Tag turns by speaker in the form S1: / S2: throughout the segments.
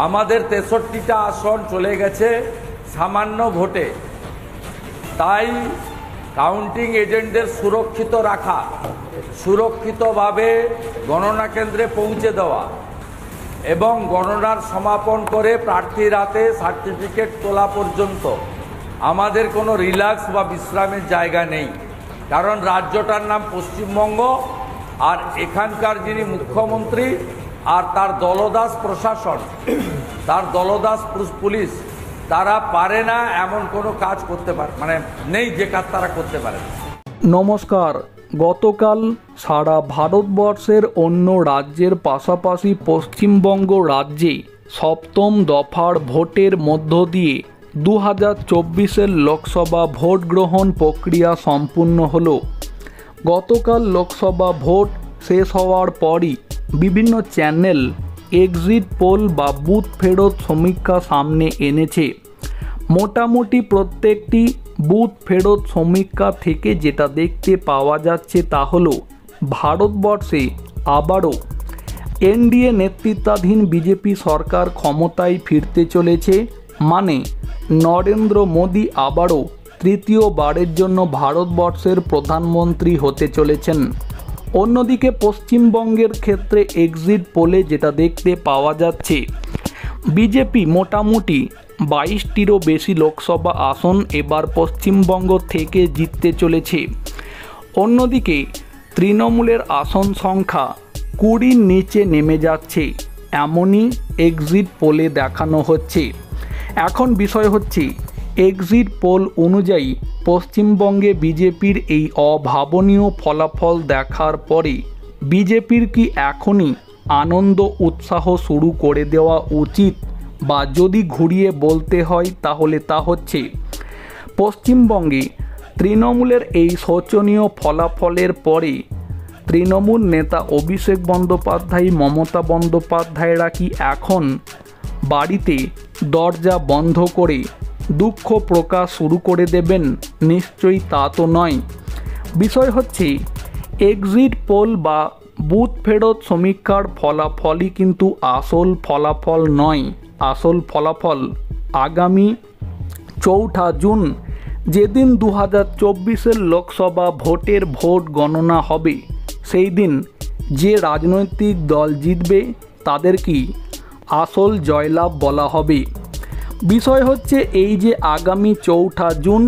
S1: আমাদের 63টা আসন চলে গেছে সামান্য ভোটে। তাই কাউন্টিং এজেন্টদের সুরক্ষিত রাখা, সুরক্ষিতভাবে গণনা কেন্দ্রে পৌঁছে দেওয়া এবং গণনার সমাপন করে প্রার্থীর হাতে সার্টিফিকেট তোলা পর্যন্ত আমাদের কোনো রিল্যাক্স বা বিশ্রামের জায়গা নেই। কারণ রাজ্যটার নাম পশ্চিমবঙ্গ, আর এখানকার যিনি মুখ্যমন্ত্রী আর তার দলদাস প্রশাসন, তার দলদাস পুলিশ, তারা পারে না এমন কোনো কাজ করতে পারে, মানে নেই যে কাজ তারা করতে পারে।
S2: নমস্কার। গতকাল সারা ভারতবর্ষের অন্য রাজ্যের পাশাপাশি পশ্চিমবঙ্গ রাজ্যে সপ্তম দফার ভোটের মধ্য দিয়ে 2024-এর লোকসভা ভোট গ্রহণ প্রক্রিয়া সম্পূর্ণ হলো। গতকাল লোকসভা ভোট শেষ হওয়ার পরই বিভিন্ন চ্যানেল এক্সিট পোল বা বুথ ফেরত সমীক্ষা সামনে এনেছে। মোটামুটি প্রত্যেকটি বুথ ফেরত সমীক্ষা থেকে যেটা দেখতে পাওয়া যাচ্ছে তা হলো ভারতবর্ষে আবারও এনডিএ নেতৃত্বাধীন বিজেপি সরকার ক্ষমতায় ফিরতে চলেছে। মানে নরেন্দ্র মোদী আবারও তৃতীয়বারের জন্য ভারতবর্ষের প্রধানমন্ত্রী হতে চলেছেন। অন্যদিকে পশ্চিমবঙ্গের ক্ষেত্রে এক্সিট পোলে যেটা দেখতে পাওয়া যাচ্ছে, বিজেপি মোটামুটি 22টিরও বেশি লোকসভা আসন এবার পশ্চিমবঙ্গ থেকে জিততে চলেছে। অন্যদিকে তৃণমূলের আসন সংখ্যা 20-র নিচে নেমে যাচ্ছে, এমনই এক্সিট পোলে দেখানো হচ্ছে। এখন বিষয় হচ্ছে, এক্সিট পোল অনুযায়ী পশ্চিমবঙ্গে বিজেপির এই অভাবনীয় ফলাফল দেখার পরে বিজেপির কি এখনই আনন্দ উৎসাহ শুরু করে দেওয়া উচিত, বা যদি ঘুরিয়ে বলতে হয় তাহলে তা হচ্ছে পশ্চিমবঙ্গে তৃণমূলের এই শোচনীয় ফলাফলের পরে তৃণমূল নেতা অভিষেক বন্দ্যোপাধ্যায়, মমতা বন্দ্যোপাধ্যায়রা কি এখন বাড়িতে দরজা বন্ধ করে দুঃখ প্রকাশ শুরু করে দেবেন? নিশ্চয়ই তা তো নয়। বিষয় হচ্ছে, এক্সিট পোল বা বুথ ফেরত সমীক্ষার ফলাফলই কিন্তু আসল ফলাফল নয়। আসল ফলাফল আগামী 4 জুন, যেদিন 2024-এর লোকসভা ভোটের ভোট গণনা হবে, সেই দিন যে রাজনৈতিক দল জিতবে তাদেরকেই আসল জয়লাভ বলা হবে। বিষয় হচ্ছে, এই যে আগামী 4 জুন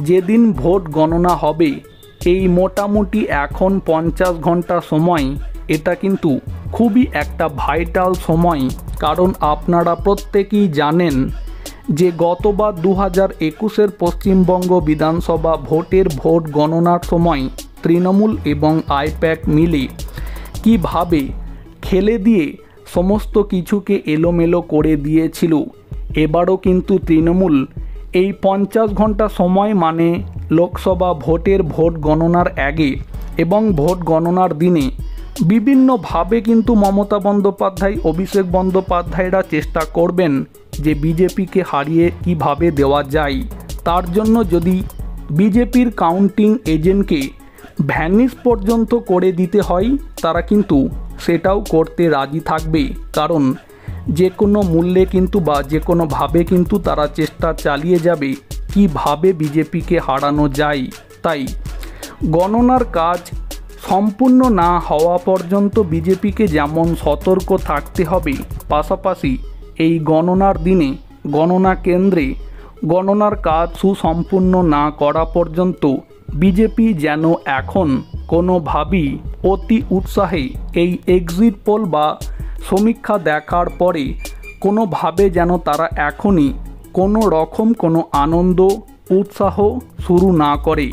S2: যেদিন ভোট গণনা হবে, এই মোটামুটি এখন 50 ঘন্টা সময়, এটা কিন্তু খুবই একটা ভাইটাল সময়। কারণ আপনারা প্রত্যেকেই জানেন যে গতবার 2021-এর পশ্চিমবঙ্গ বিধানসভা ভোটের ভোট গণনার সময় তৃণমূল এবং আইপ্যাক মিলে কিভাবে খেলে দিয়ে সমস্ত কিছুকে এলোমেলো করে দিয়েছিল। এবারও কিন্তু তৃণমূল এই 50 ঘন্টা সময়, মানে লোকসভা ভোটের ভোট গণনার আগে এবং ভোট গণনার দিনে বিভিন্নভাবে কিন্তু মমতা বন্দ্যোপাধ্যায়, অভিষেক বন্দ্যোপাধ্যায়রা চেষ্টা করবেন যে বিজেপিকে হারিয়ে কিভাবে দেওয়া যায়। তার জন্য যদি বিজেপির কাউন্টিং এজেন্টকে ভ্যানিশ পর্যন্ত করে দিতে হয়, তারা কিন্তু সেটাও করতে রাজি থাকবে। কারণ যে কোনো মূল্যে কিন্তু বা যে কোনোভাবে কিন্তু তারা চেষ্টা চালিয়ে যাবে কিভাবে বিজেপিকে হারানো যায়। তাই গণনার কাজ সম্পূর্ণ না হওয়া পর্যন্ত বিজেপিকে যেমন সতর্ক থাকতে হবে, পাশাপাশি এই গণনার দিনে গণনা কেন্দ্রে গণনার কাজ সুসম্পূর্ণ না করা পর্যন্ত বিজেপি যেন এখন কোনোভাবেই অতি উৎসাহে এই এক্সিট পোল বা সমীক্ষা দেখার পরে কোনোভাবে যেন তারা এখনই কোনো রকম কোনো আনন্দ উৎসাহ শুরু না করে।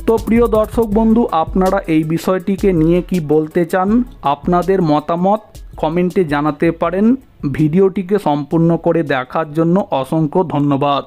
S2: তো প্রিয় দর্শক বন্ধু, আপনারা এই বিষয়টিকে নিয়ে কি বলতে চান? আপনাদের মতামত কমেন্টে জানাতে পারেন। ভিডিওটিকে সম্পূর্ণ করে দেখার জন্য অসংখ্য ধন্যবাদ।